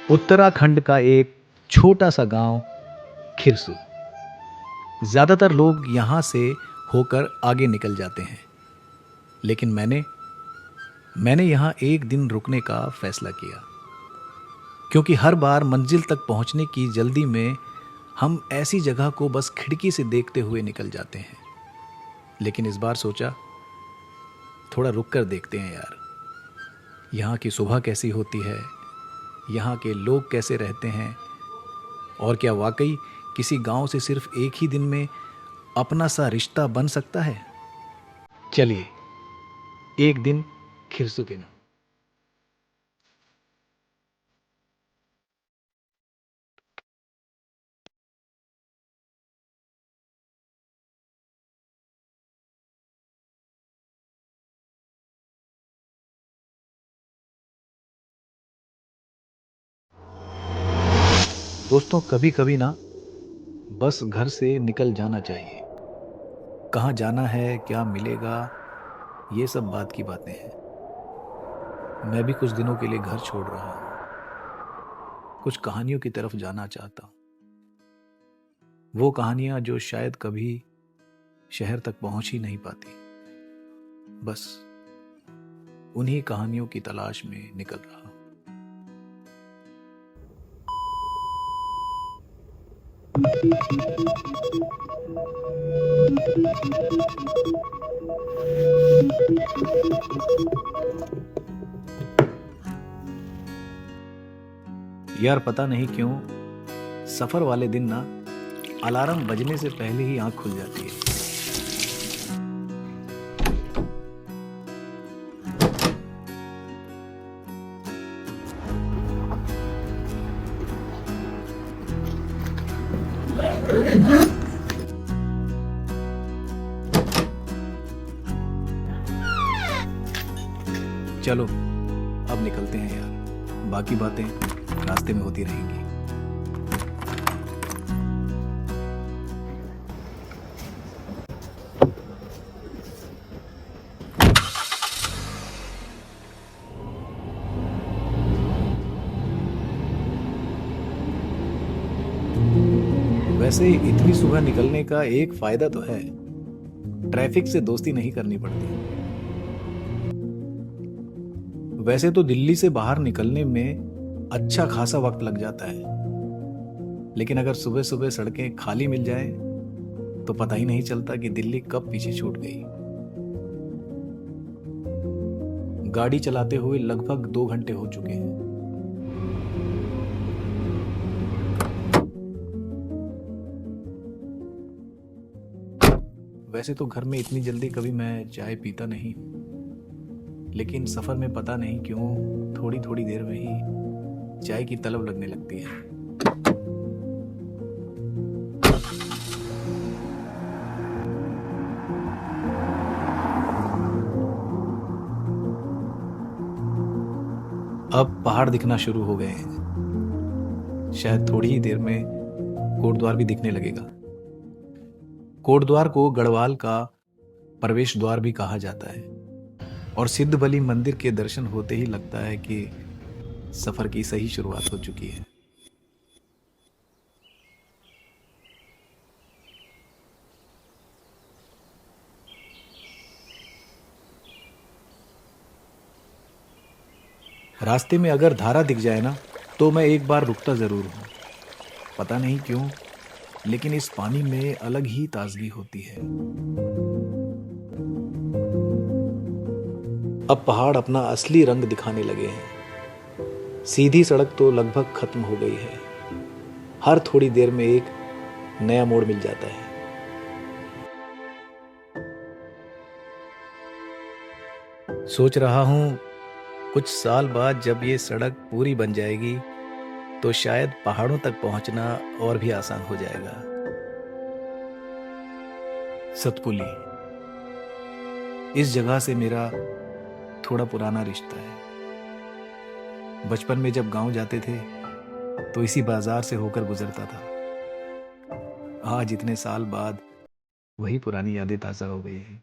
उत्तराखंड का एक छोटा सा गांव खिरसू। ज़्यादातर लोग यहाँ से होकर आगे निकल जाते हैं, लेकिन मैंने यहाँ एक दिन रुकने का फैसला किया, क्योंकि हर बार मंजिल तक पहुँचने की जल्दी में हम ऐसी जगह को बस खिड़की से देखते हुए निकल जाते हैं। लेकिन इस बार सोचा, थोड़ा रुक कर देखते हैं यार, यहाँ की सुबह कैसी होती है, यहाँ के लोग कैसे रहते हैं, और क्या वाकई किसी गांव से सिर्फ एक ही दिन में अपना सा रिश्ता बन सकता है। चलिए, एक दिन खिरसू के नाम। दोस्तों, कभी कभी ना बस घर से निकल जाना चाहिए। कहाँ जाना है, क्या मिलेगा, ये सब बात की बातें हैं। मैं भी कुछ दिनों के लिए घर छोड़ रहा हूँ, कुछ कहानियों की तरफ जाना चाहता हूँ। वो कहानियां जो शायद कभी शहर तक पहुंच ही नहीं पाती। बस उन्हीं कहानियों की तलाश में निकल रहा हूँ। यार, पता नहीं क्यों सफर वाले दिन ना अलार्म बजने से पहले ही आंख खुल जाती है। चलो, अब निकलते हैं यार, बाकी बातें रास्ते में होती रहेंगी। वैसे इतनी सुबह निकलने का एक फायदा तो है, ट्रैफिक से दोस्ती नहीं करनी पड़ती। वैसे तो दिल्ली से बाहर निकलने में अच्छा खासा वक्त लग जाता है, लेकिन अगर सुबह सुबह सड़कें खाली मिल जाए तो पता ही नहीं चलता कि दिल्ली कब पीछे छूट गई। गाड़ी चलाते हुए लगभग 2 घंटे हो चुके हैं। वैसे तो घर में इतनी जल्दी कभी मैं चाय पीता नहीं, लेकिन सफर में पता नहीं क्यों थोड़ी थोड़ी देर में ही चाय की तलब लगने लगती है। अब पहाड़ दिखना शुरू हो गए हैं। शायद थोड़ी ही देर में कोटद्वार भी दिखने लगेगा। कोटद्वार को गढ़वाल का प्रवेश द्वार भी कहा जाता है, और सिद्ध बलि मंदिर के दर्शन होते ही लगता है कि सफर की सही शुरुआत हो चुकी है। रास्ते में अगर धारा दिख जाए ना, तो मैं एक बार रुकता जरूर हूँ। पता नहीं क्यों, लेकिन इस पानी में अलग ही ताजगी होती है। अब पहाड़ अपना असली रंग दिखाने लगे हैं। सीधी सड़क तो लगभग खत्म हो गई है। हर थोड़ी देर में एक नया मोड़ मिल जाता है। सोच रहा हूँ, कुछ साल बाद जब ये सड़क पूरी बन जाएगी तो शायद पहाड़ों तक पहुंचना और भी आसान हो जाएगा। सतपुली, इस जगह से मेरा थोड़ा पुराना रिश्ता है। बचपन में जब गांव जाते थे तो इसी बाजार से होकर गुजरता था। आज इतने साल बाद वही पुरानी यादें ताज़ा हो गई हैं।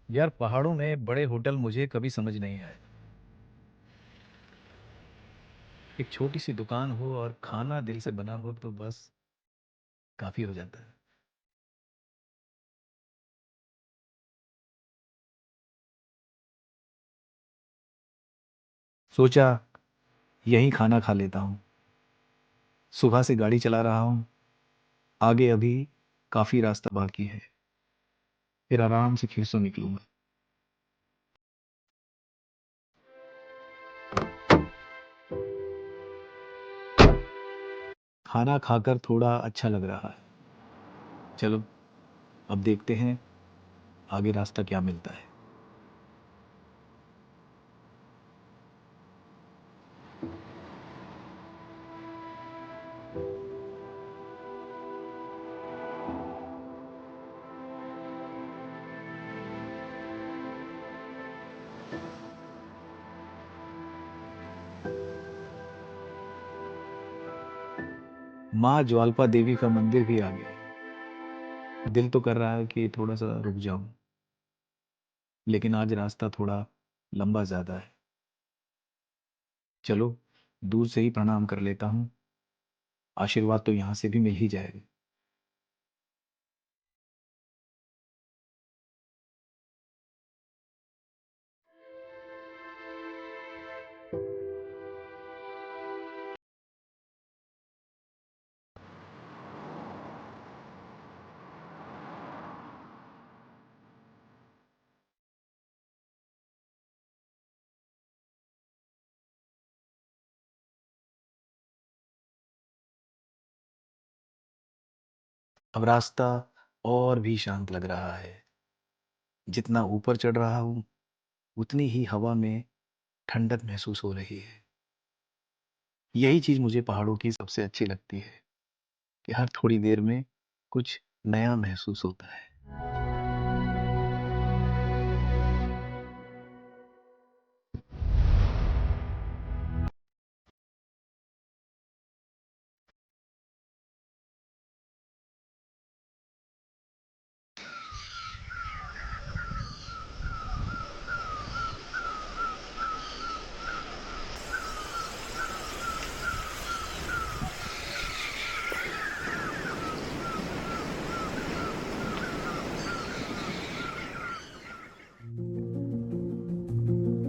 यार पहाड़ों में बड़े होटल मुझे कभी समझ नहीं आए। एक छोटी सी दुकान हो और खाना दिल से बना हो तो बस काफी हो जाता है। सोचा यहीं खाना खा लेता हूँ। सुबह से गाड़ी चला रहा हूँ, आगे अभी काफी रास्ता बाकी है। फिर आराम से फिर से निकलूंगा। खाना खाकर थोड़ा अच्छा लग रहा है। चलो अब देखते हैं आगे रास्ता क्या मिलता है। माँ ज्वाल्पा देवी का मंदिर भी आ गया। दिल तो कर रहा है कि थोड़ा सा रुक जाऊं, लेकिन आज रास्ता थोड़ा लंबा ज्यादा है। चलो दूर से ही प्रणाम कर लेता हूँ। आशीर्वाद तो यहाँ से भी मिल ही जाएगा। अब रास्ता और भी शांत लग रहा है। जितना ऊपर चढ़ रहा हूँ उतनी ही हवा में ठंडक महसूस हो रही है। यही चीज मुझे पहाड़ों की सबसे अच्छी लगती है कि हर थोड़ी देर में कुछ नया महसूस होता है।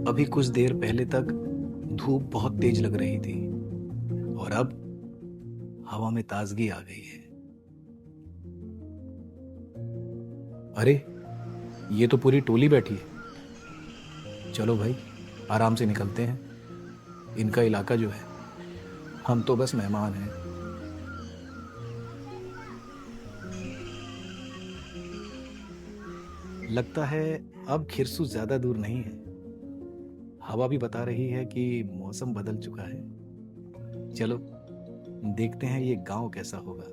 अभी कुछ देर पहले तक धूप बहुत तेज लग रही थी और अब हवा में ताजगी आ गई है। अरे ये तो पूरी टोली बैठी है। चलो भाई आराम से निकलते हैं। इनका इलाका जो है, हम तो बस मेहमान हैं। लगता है अब खिरसू ज्यादा दूर नहीं है। हवा भी बता रही है कि मौसम बदल चुका है। चलो देखते हैं ये गांव कैसा होगा।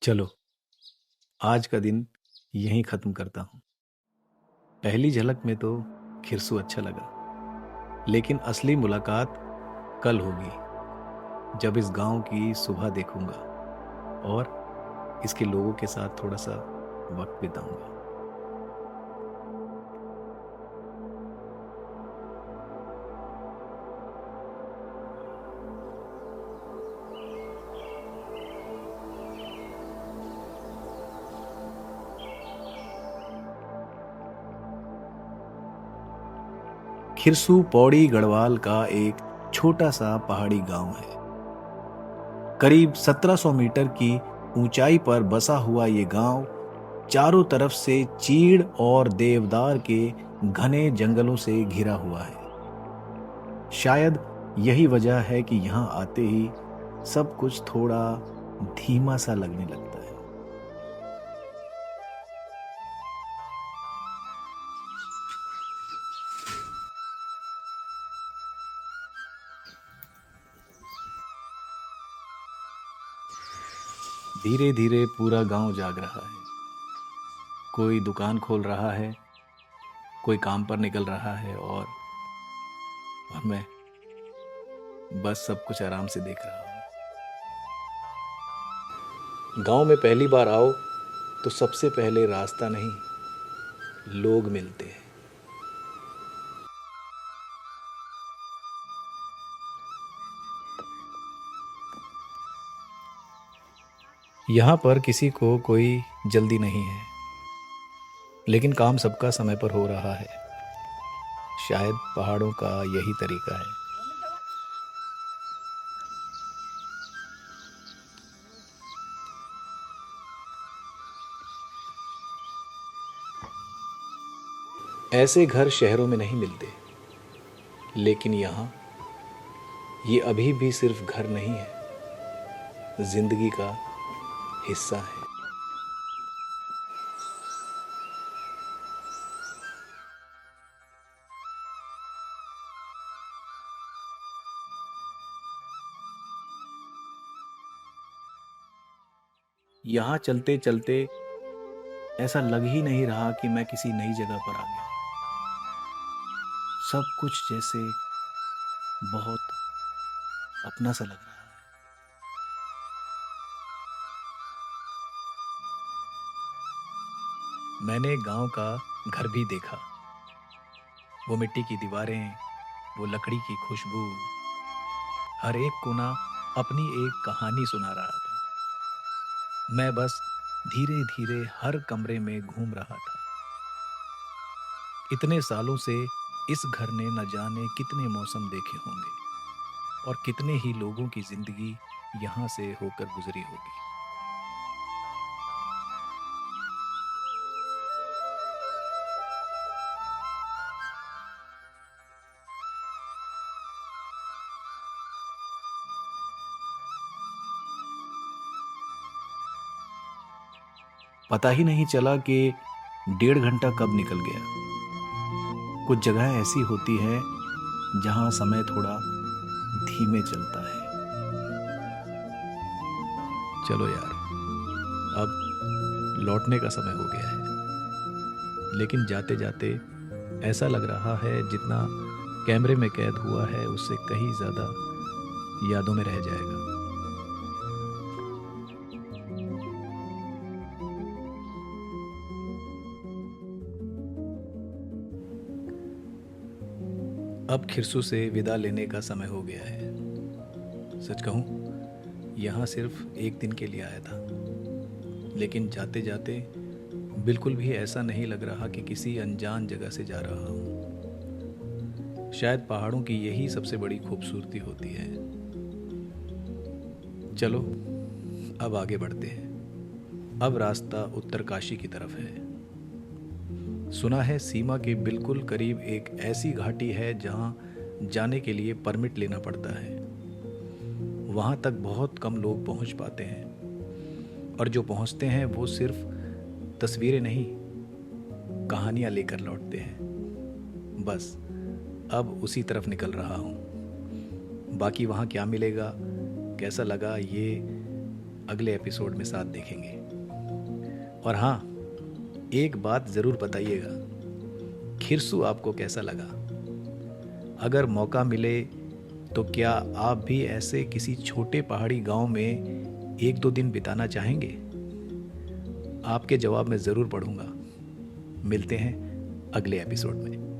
चलो आज का दिन यहीं खत्म करता हूँ। पहली झलक में तो खिरसू अच्छा लगा, लेकिन असली मुलाकात कल होगी, जब इस गांव की सुबह देखूंगा और इसके लोगों के साथ थोड़ा सा वक्त बिताऊंगा। खिरसू पौड़ी गढ़वाल का एक छोटा सा पहाड़ी गांव है। करीब 1700 मीटर की ऊंचाई पर बसा हुआ ये गांव चारों तरफ से चीड़ और देवदार के घने जंगलों से घिरा हुआ है। शायद यही वजह है कि यहाँ आते ही सब कुछ थोड़ा धीमा सा लगने लगता है। धीरे धीरे पूरा गांव जाग रहा है। कोई दुकान खोल रहा है, कोई काम पर निकल रहा है, और मैं बस सब कुछ आराम से देख रहा हूँ। गांव में पहली बार आओ तो सबसे पहले रास्ता नहीं, लोग मिलते हैं। यहाँ पर किसी को कोई जल्दी नहीं है, लेकिन काम सबका समय पर हो रहा है। शायद पहाड़ों का यही तरीका है। ऐसे घर शहरों में नहीं मिलते, लेकिन यहाँ ये अभी भी सिर्फ घर नहीं है, जिंदगी का हिस्सा है। यहाँ चलते चलते ऐसा लग ही नहीं रहा कि मैं किसी नई जगह पर आ गया। सब कुछ जैसे बहुत अपना सा लग रहा है। मैंने गांव का घर भी देखा। वो मिट्टी की दीवारें, वो लकड़ी की खुशबू, हर एक कोना अपनी एक कहानी सुना रहा था। मैं बस धीरे धीरे हर कमरे में घूम रहा था। इतने सालों से इस घर ने न जाने कितने मौसम देखे होंगे, और कितने ही लोगों की जिंदगी यहाँ से होकर गुजरी होगी। पता ही नहीं चला कि 1.5 घंटा कब निकल गया। कुछ जगह ऐसी होती है जहां समय थोड़ा धीमे चलता है। चलो यार, अब लौटने का समय हो गया है। लेकिन जाते जाते ऐसा लग रहा है जितना कैमरे में कैद हुआ है उससे कहीं ज्यादा यादों में रह जाएगा। अब खिरसू से विदा लेने का समय हो गया है। सच कहूँ, यहाँ सिर्फ एक दिन के लिए आया था, लेकिन जाते जाते बिल्कुल भी ऐसा नहीं लग रहा कि किसी अनजान जगह से जा रहा हूँ। शायद पहाड़ों की यही सबसे बड़ी खूबसूरती होती है। चलो अब आगे बढ़ते हैं। अब रास्ता उत्तरकाशी की तरफ है। सुना है सीमा के बिल्कुल करीब एक ऐसी घाटी है जहां जाने के लिए परमिट लेना पड़ता है। वहां तक बहुत कम लोग पहुंच पाते हैं, और जो पहुंचते हैं वो सिर्फ तस्वीरें नहीं, कहानियां लेकर लौटते हैं। बस अब उसी तरफ निकल रहा हूं। बाकी वहां क्या मिलेगा, कैसा लगा, ये अगले एपिसोड में साथ देखेंगे। और हाँ, एक बात ज़रूर बताइएगा, खिरसू आपको कैसा लगा? अगर मौका मिले तो क्या आप भी ऐसे किसी छोटे पहाड़ी गांव में 1-2 दिन बिताना चाहेंगे? आपके जवाब मैं ज़रूर पढ़ूंगा। मिलते हैं अगले एपिसोड में।